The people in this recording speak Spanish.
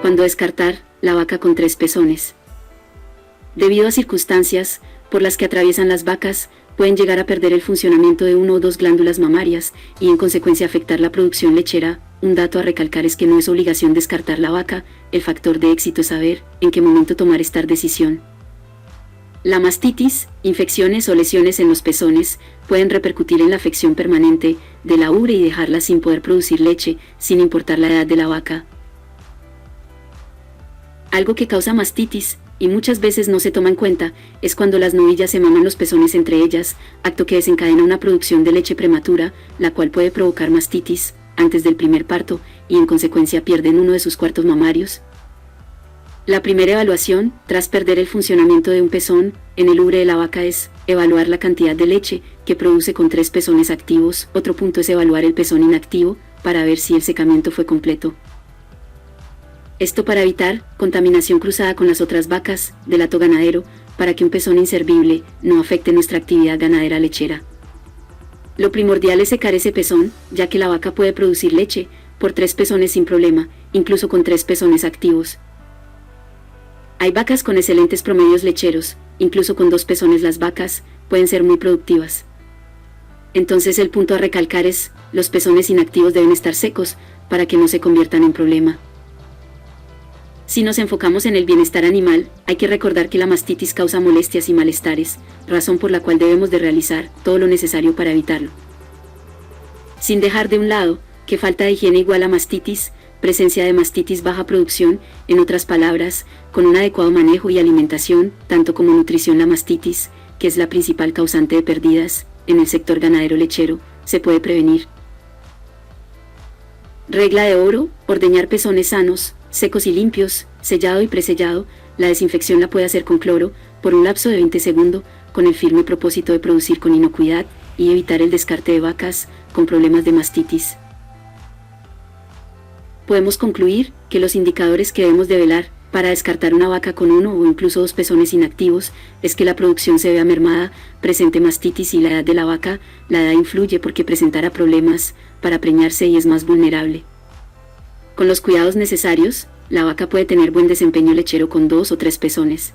Cuando descartar la vaca con 3 pezones. Debido a circunstancias por las que atraviesan las vacas, pueden llegar a perder el funcionamiento de 1 o 2 glándulas mamarias y en consecuencia afectar la producción lechera. Un dato a recalcar es que no es obligación descartar la vaca, el factor de éxito es saber en qué momento tomar esta decisión. La mastitis, infecciones o lesiones en los pezones, pueden repercutir en la afección permanente de la ubre y dejarla sin poder producir leche, sin importar la edad de la vaca. Algo que causa mastitis, y muchas veces no se toma en cuenta, es cuando las novillas se maman los pezones entre ellas, acto que desencadena una producción de leche prematura, la cual puede provocar mastitis antes del primer parto, y en consecuencia pierden uno de sus cuartos mamarios. La primera evaluación, tras perder el funcionamiento de un pezón, en el ubre de la vaca es evaluar la cantidad de leche que produce con 3 pezones activos. Otro punto es evaluar el pezón inactivo, para ver si el secamiento fue completo. Esto para evitar contaminación cruzada con las otras vacas del hato ganadero, para que un pezón inservible no afecte nuestra actividad ganadera lechera. Lo primordial es secar ese pezón, ya que la vaca puede producir leche por 3 pezones sin problema, incluso con 3 pezones activos. Hay vacas con excelentes promedios lecheros, incluso con 2 pezones las vacas pueden ser muy productivas. Entonces el punto a recalcar es, los pezones inactivos deben estar secos, para que no se conviertan en problema. Si nos enfocamos en el bienestar animal, hay que recordar que la mastitis causa molestias y malestares, razón por la cual debemos de realizar todo lo necesario para evitarlo. Sin dejar de un lado, que falta de higiene igual a mastitis, presencia de mastitis baja producción, en otras palabras, con un adecuado manejo y alimentación, tanto como nutrición la mastitis, que es la principal causante de pérdidas, en el sector ganadero lechero, se puede prevenir. Regla de oro, ordeñar pezones sanos, secos y limpios, sellado y presellado. La desinfección la puede hacer con cloro, por un lapso de 20 segundos, con el firme propósito de producir con inocuidad y evitar el descarte de vacas con problemas de mastitis. Podemos concluir que los indicadores que debemos de velar para descartar una vaca con 1 o incluso 2 pezones inactivos es que la producción se vea mermada, presente mastitis y la edad de la vaca. La edad influye porque presentará problemas para preñarse y es más vulnerable. Con los cuidados necesarios, la vaca puede tener buen desempeño lechero con 2 o 3 pezones.